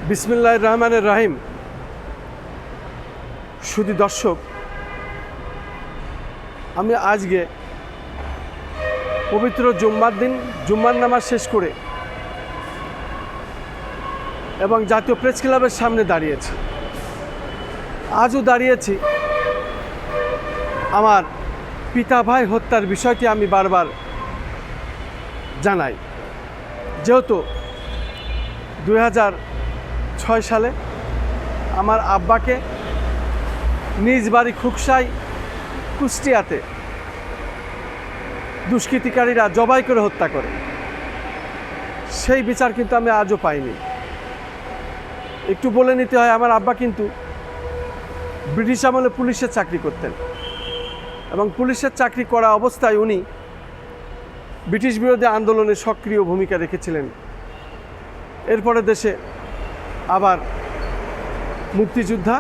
বিসমিল্লাহির রহমানির রহিম। শুধু দর্শক, আমি আজকে পবিত্র জুম্মার দিন জুম্মার নামাজ শেষ করে এবং জাতীয় প্রেস ক্লাবের সামনে দাঁড়িয়েছি। আজও দাঁড়িয়েছি। আমার পিতা ভাই হত্যার বিষয়টি আমি বারবার জানাই, যেহেতু 2006 সালে আমার আব্বাকে নিজ বাড়ি খুকসাই কুষ্টিয়াতে দুষ্কৃতিকারীরা জবাই করে হত্যা করে। সেই বিচার কিন্তু আমি আজও পাইনি। একটু বলে নিতে হয়, আমার আব্বা কিন্তু ব্রিটিশ আমলে পুলিশের চাকরি করতেন এবং পুলিশের চাকরি করা অবস্থায় উনি ব্রিটিশ বিরোধী আন্দোলনে সক্রিয় ভূমিকা রেখেছিলেন। এরপরে দেশে আবার মুক্তিযোদ্ধা,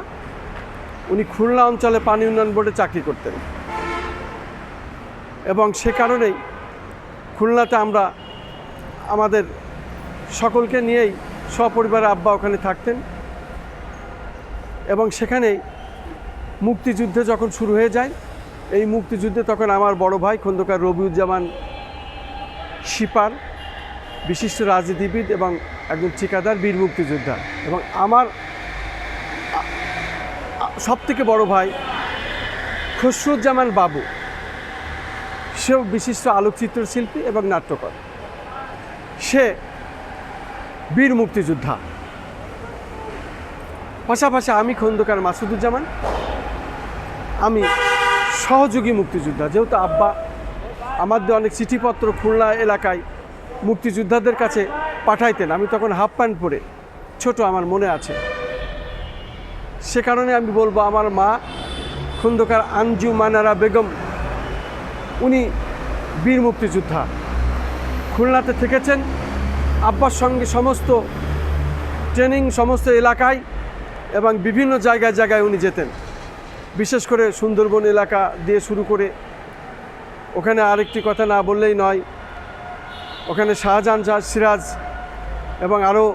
উনি খুলনা অঞ্চলে পানি উন্নয়ন বোর্ডে চাকরি করতেন এবং সে কারণেই খুলনাতে আমরা আমাদের সকলকে নিয়েই সপরিবারে আব্বা ওখানে থাকতেন এবং সেখানেই মুক্তিযুদ্ধে যখন শুরু হয়ে যায়, এই মুক্তিযুদ্ধে তখন আমার বড় ভাই খন্দকার রবিউজ্জামান শিপার, বিশিষ্ট রাজনীতিবিদ এবং একজন ঠিকাদার, বীর মুক্তিযোদ্ধা, এবং আমার সবথেকে বড় ভাই খসরুজ্জামান বাবু, সেও বিশিষ্ট আলোকচিত্র শিল্পী এবং নাট্যকার। সে বীর মুক্তিযোদ্ধা। পাশাপাশি আমি খন্দকার মাসুদুজ্জামান, আমি সহযোগী মুক্তিযোদ্ধা। যেহেতু আব্বা আমাদের অনেক চিঠিপত্র খুলনা এলাকায় মুক্তিযোদ্ধাদের কাছে পাঠাইতেন, আমি তখন হাফ প্যান্ট পরে ছোট, আমার মনে আছে। সে কারণে আমি বলবো, আমার মা খন্দকার আঞ্জুমানারা বেগম, উনি বীর মুক্তিযোদ্ধা, খুলনাতে থেকেছেন। আব্বার সঙ্গে সমস্ত ট্রেনিং, সমস্ত এলাকায় এবং বিভিন্ন জায়গায় জায়গায় উনি যেতেন। বিশেষ করে সুন্দরবন এলাকা দিয়ে শুরু করে, ওখানে আরেকটি কথা না বললেই নয়, ওখানে শাহজাহান সিরাজ এবং আরও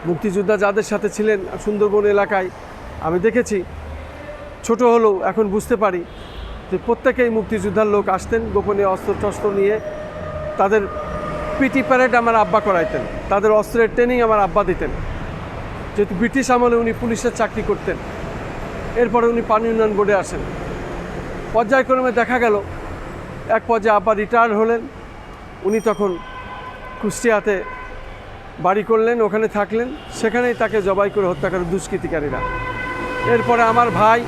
মুক্তিযোদ্ধা যাদের সাথে ছিলেন সুন্দরবন এলাকায় আমি দেখেছি। ছোট হলেও এখন বুঝতে পারি যে প্রত্যেকেই মুক্তিযোদ্ধার লোক আসতেন, গোপনে অস্ত্র টস্ত্র নিয়ে। তাদের পিটি প্যারেড আমার আব্বা করাইতেন, তাদের অস্ত্রের ট্রেনিং আমার আব্বা দিতেন। যেহেতু ব্রিটিশ আমলে উনি পুলিশের চাকরি করতেন, এরপরে উনি পানি উন্নয়ন বোর্ডে আসেন। পর্যায়ক্রমে দেখা গেল এক পর্যায়ে আব্বা রিটায়ার হলেন। উনি তখন কুষ্টিয়াতে বাড়ি করলেন, ওখানে থাকলেন, সেখানেই তাকে জবাই করে হত্যা করে দুষ্কৃতিকারীরা। এরপরে আমার ভাই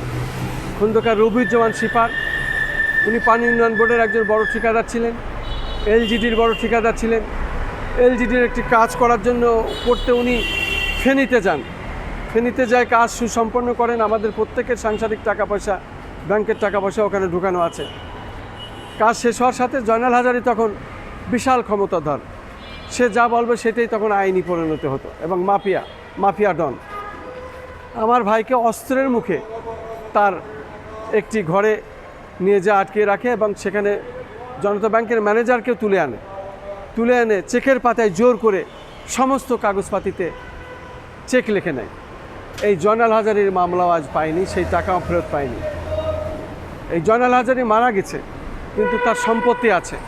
খন্দকার রবিউজ্জামান শিপার, উনি পানি উন্নয়ন বোর্ডের একজন বড় ঠিকাদার ছিলেন, এলজিডির বড় ঠিকাদার ছিলেন। এলজিডির একটি কাজ করার জন্য করতে উনি ফেনীতে যান। ফেনীতে যায় কাজ সুসম্পন্ন করেন। আমাদের প্রত্যেকের সাংসারিক টাকা পয়সা, ব্যাংকের টাকা পয়সা ওখানে ঢুকানো আছে। কাজ শেষ হওয়ার সাথে জয়নাল হাজারী তখন বিশাল ক্ষমতাধর, সে যা বলবে সেটাই তখন আইনি পরিণত হতো এবং মাফিয়া ডন। আমার ভাইকে অস্ত্রের মুখে তার একটি ঘরে নিয়ে যা আটকে রাখে এবং সেখানে জনতা ব্যাংকের ম্যানেজারকেও তুলে এনে চেকের পাতায় জোর করে সমস্ত কাগজপাতিতে চেক লিখে নেয়। এই জয়নাল হাজারীর মামলাও আজ পায়নি, সেই টাকাও ফেরত পায়নি। এই জয়নাল হাজারী মারা গেছে, কিন্তু তার সম্পত্তি আছে।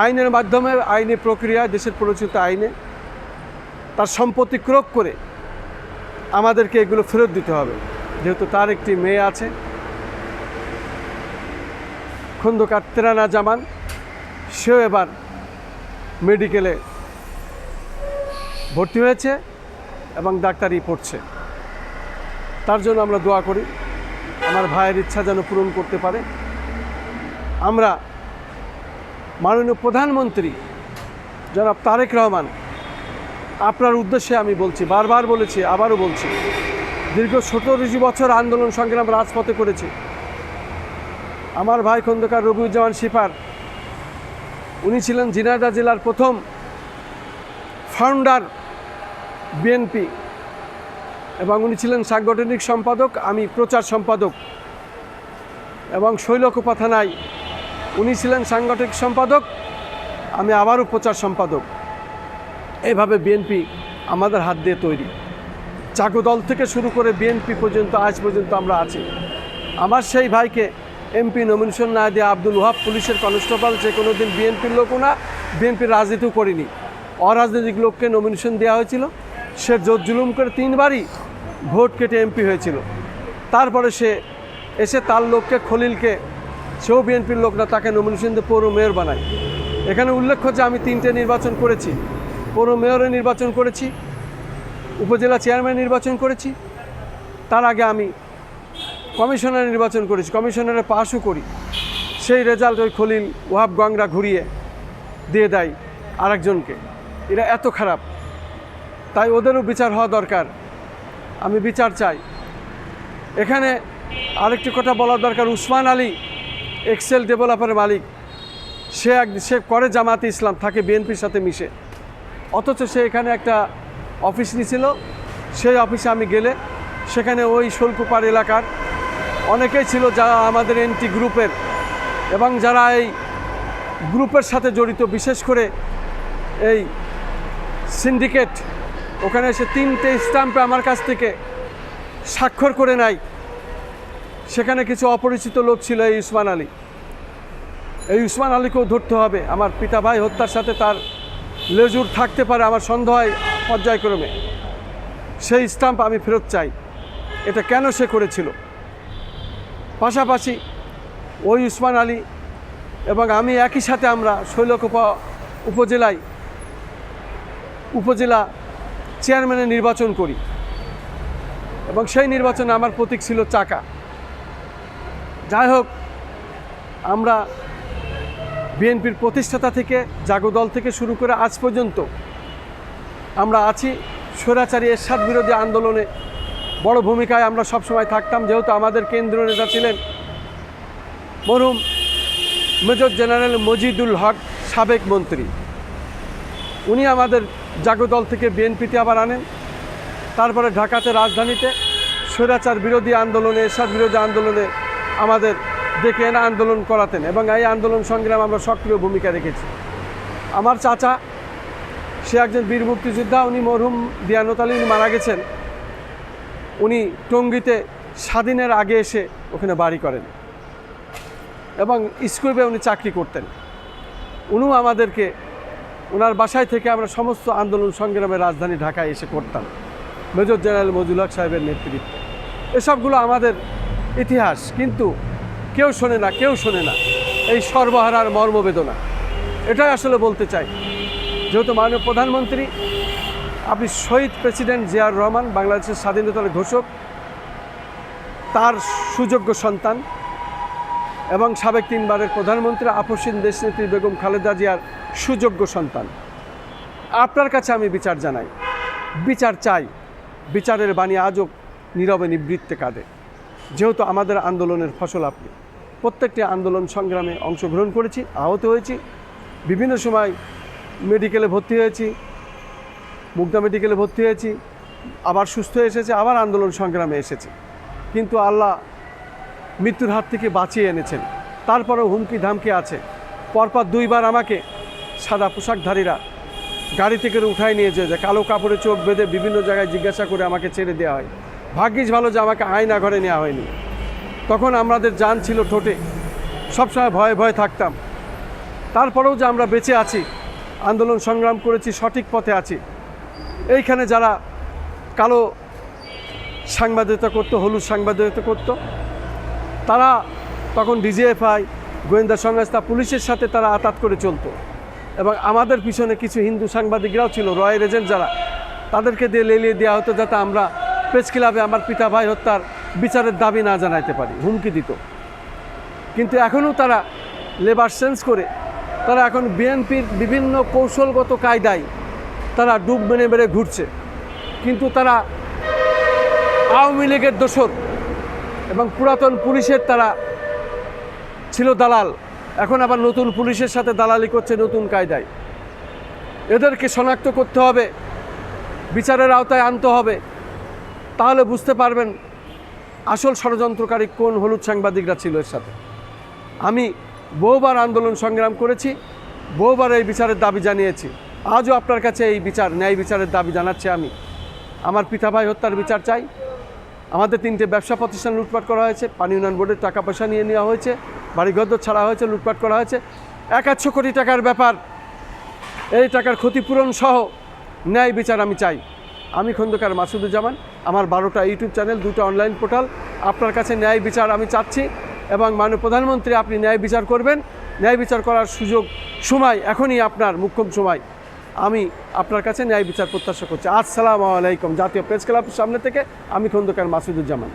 আইনের মাধ্যমে, আইনি প্রক্রিয়ায়, দেশের প্রচলিত আইনে তার সম্পত্তি ক্রোক করে আমাদেরকে এগুলো ফেরত দিতে হবে। যেহেতু তার একটি মেয়ে আছে, খন্দকার তেরানা জামান, সেও এবার মেডিকেলে ভর্তি হয়েছে এবং ডাক্তারি পড়ছে। তার জন্য আমরা দোয়া করি, আমার ভাইয়ের ইচ্ছা যেন পূরণ করতে পারে। আমরা মাননীয় প্রধানমন্ত্রী জনাব তারেক রহমান, আপনার উদ্দেশ্যে আমি বলছি, বারবার বলেছি, আবারও বলছি, দীর্ঘ 17 বছর আন্দোলন সংগ্রাম রাজপথে করেছি। আমার ভাই খন্দকার রবিউজ্জামান শিপার, উনি ছিলেন ঝিনাইদহ জেলার প্রথম ফাউন্ডার বিএনপি এবং উনি ছিলেন সাংগঠনিক সম্পাদক, আমি প্রচার সম্পাদক। এবং শৈলকুপা থানায় উনি ছিলেন সাংগঠনিক সম্পাদক, আমি আবারও প্রচার সম্পাদক। এইভাবে বিএনপি আমাদের হাত দিয়ে তৈরি। জাগো দল থেকে শুরু করে বিএনপি পর্যন্ত আজ পর্যন্ত আমরা আছি। আমার সেই ভাইকে এমপি নমিনেশন না দিয়ে আব্দুল ওহাব পুলিশের কনস্টেবল, যে কোনো দিন বিএনপির লোকও না, বিএনপির রাজনীতিও করিনি, অরাজনৈতিক লোককে নমিনেশন দেওয়া হয়েছিল। সে জোর জুলুম করে 3 বারই ভোট কেটে এমপি হয়েছিল। তারপরে সে এসে তার লোককে, খলিলকে, সেও বিএনপির লোক না, তাকে নমিনেশন দিয়ে পৌর মেয়র বানায়। এখানে উল্লেখ্য যে আমি 3টে নির্বাচন করেছি, পৌর মেয়রের নির্বাচন করেছি, উপজেলা চেয়ারম্যান নির্বাচন করেছি, তার আগে আমি কমিশনার নির্বাচন করেছি, কমিশনারে পাশও করি। সেই রেজাল্ট ওই খলিল ওহাব গংরা ঘুরিয়ে দিয়ে দেয় আরেকজনকে। এরা এত খারাপ, তাই ওদেরও বিচার হওয়া দরকার। আমি বিচার চাই। এখানে আরেকটি কথা বলা দরকার, উসমান আলী এক্সেল ডেভেলপারের মালিক, সে করে জামাতে ইসলাম, থাকে বিএনপির সাথে মিশে, অথচ সে এখানে একটা অফিস নিয়েছিল। সেই অফিসে আমি গেলে সেখানে ওই শোলকুপার এলাকার অনেকেই ছিল যারা আমাদের এনটি গ্রুপের এবং যারা এই গ্রুপের সাথে জড়িত, বিশেষ করে এই সিন্ডিকেট। ওখানে এসে 3টে স্ট্যাম্পে আমার কাছ থেকে স্বাক্ষর করে নেয়। সেখানে কিছু অপরিচিত লোক ছিল। এই উসমান আলীকেও ধরতে হবে। আমার পিতা ভাই হত্যার সাথে তার লেজুর থাকতে পারে, আমার সন্দেহ হয় পর্যায়ক্রমে। সেই স্ট্যাম্প আমি ফেরত চাই। এটা কেন সে করেছিল? পাশাপাশি ওই উসমান আলী এবং আমি একই সাথে আমরা শৈলকুপা উপজেলা চেয়ারম্যানের নির্বাচন করি এবং সেই নির্বাচনে আমার প্রতীক ছিল চাকা। যাই হোক, আমরা বিএনপির প্রতিষ্ঠাতা থেকে, জাগো দল থেকে শুরু করে আজ পর্যন্ত আমরা আছি। স্বৈরাচারী এরশাদ বিরোধী আন্দোলনে বড় ভূমিকায় আমরা সবসময় থাকতাম, যেহেতু আমাদের কেন্দ্রীয় নেতা ছিলেন মরহুম মেজর জেনারেল মজিদুল হক, সাবেক মন্ত্রী। উনি আমাদের জাগো দল থেকে বিএনপিতে আবার আনেন। তারপরে ঢাকাতে, রাজধানীতে স্বৈরাচার বিরোধী আন্দোলনে, এরশাদ বিরোধী আন্দোলনে আমাদের ডেকে এনে আন্দোলন করাতেন এবং এই আন্দোলন সংগ্রামে আমরা সক্রিয় ভূমিকা রেখেছি। আমার চাচা, সে একজন বীর মুক্তিযোদ্ধা, উনি মরহুম দিয়ানত আলী, উনি মারা গেছেন। উনি টঙ্গীতে স্বাধীনের আগে এসে ওখানে বাড়ি করেন এবং স্কুলে উনি চাকরি করতেন। উনিও আমাদেরকে, ওনার বাসায় থেকে আমরা সমস্ত আন্দোলন সংগ্রামে রাজধানী ঢাকায় এসে করতাম মেজর জেনারেল মজিদুল হক সাহেবের নেতৃত্বে। এসবগুলো আমাদের ইতিহাস, কিন্তু কেউ শোনে না এই সর্বহারার মর্মবেদনা। এটাই আসলে বলতে চাই। যেহেতু মাননীয় প্রধানমন্ত্রী, আপনি শহীদ প্রেসিডেন্ট জিয়াউর রহমান, বাংলাদেশের স্বাধীনতার ঘোষক, তার সুযোগ্য সন্তান এবং সাবেক 3 বারের প্রধানমন্ত্রী আপসীন দেশনেত্রী বেগম খালেদা জিয়ার সুযোগ্য সন্তান। আপনার কাছে আমি বিচার জানাই, বিচার চাই। বিচারের বাণী আজও নীরবে নিবৃত্তে কাঁদে। যেহেতু আমাদের আন্দোলনের ফসল আপনি, প্রত্যেকটি আন্দোলন সংগ্রামে অংশগ্রহণ করেছি, আহত হয়েছি, বিভিন্ন সময় মেডিকেলে ভর্তি হয়েছি, মুগদা মেডিকেলে ভর্তি হয়েছি, আবার সুস্থ এসেছে, আবার আন্দোলন সংগ্রামে এসেছি। কিন্তু আল্লাহ মৃত্যুর হাত থেকে বাঁচিয়ে এনেছেন। তারপরেও হুমকি ধামকি আছে। পরপর 2 বার আমাকে সাদা পোশাকধারীরা গাড়ি থেকে উঠায় নিয়ে যায়, কালো কাপড়ে চোখ বেঁধে বিভিন্ন জায়গায় জিজ্ঞাসা করে আমাকে ছেড়ে দেওয়া হয়। ভাগ্যিস ভালো যে আমাকে আয়না ঘরে নেওয়া হয়নি। তখন আমাদের জান ছিল ঠোঁটে, সবসময় ভয়ে ভয়ে থাকতাম। তারপরেও যে আমরা বেঁচে আছি, আন্দোলন সংগ্রাম করেছি, সঠিক পথে আছি। এইখানে যারা কালো সাংবাদিকতা করতো, হলুদ সাংবাদিকতা করতো, তারা তখন ডিজিএফআই, গোয়েন্দা সংস্থা, পুলিশের সাথে তারা আতাত করে চলতো এবং আমাদের পিছনে কিছু হিন্দু সাংবাদিকরাও ছিল, রয়্যাল এজেন্ট যারা, তাদেরকে দিয়ে লেলিয়ে দেওয়া হতো যাতে আমরা প্রেস ক্লাবে আমার পিতা ভাই হত্যার বিচারের দাবি না জানাইতে পারি, হুমকি দিত। কিন্তু এখনও তারা লেবার চেঞ্জ করে তারা এখন বিএনপির বিভিন্ন কৌশলগত কায়দায় তারা ডুব মেরে মেরে ঘুরছে। কিন্তু তারা আওয়ামী লীগের দোসর এবং পুরাতন পুলিশের তারা ছিল দালাল, এখন আবার নতুন পুলিশের সাথে দালালি করছে নতুন কায়দায়। এদেরকে শনাক্ত করতে হবে, বিচারের আওতায় আনতে হবে, তাহলে বুঝতে পারবেন আসল ষড়যন্ত্রকারী কোন হলুদ সাংবাদিকরা ছিল এর সাথে। আমি বহুবার আন্দোলন সংগ্রাম করেছি, বহুবার এই বিচারের দাবি জানিয়েছি। আজও আপনার কাছে এই বিচার, ন্যায় বিচারের দাবি জানাচ্ছি আমি। আমার পিতা ভাই হত্যার বিচার চাই। আমাদের 3টে ব্যবসা প্রতিষ্ঠান লুটপাট করা হয়েছে, পানি উন্নয়ন বোর্ডের টাকা পয়সা নিয়ে নেওয়া হয়েছে, বাড়িঘর ছাড়া হয়েছে, লুটপাট করা হয়েছে। 100 কোটি টাকার ব্যাপার, এই টাকার ক্ষতিপূরণ সহ ন্যায় বিচার আমি চাই। আমি খন্দকার মাসুদুজ্জামান, আমার 12টা ইউটিউব চ্যানেল, 2টা অনলাইন পোর্টাল, আপনার কাছে ন্যায় বিচার আমি চাচ্ছি। এবং মাননীয় প্রধানমন্ত্রী, আপনি ন্যায় বিচার করবেন। ন্যায় বিচার করার সময় এখনই আপনার মুখ্যম সময়। আমি আপনার কাছে ন্যায় বিচার প্রত্যাশা করছি। আসসালামু আলাইকুম। জাতীয় প্রেস ক্লাবের সামনে থেকে আমি খন্দকার মাসুদুজ্জামান।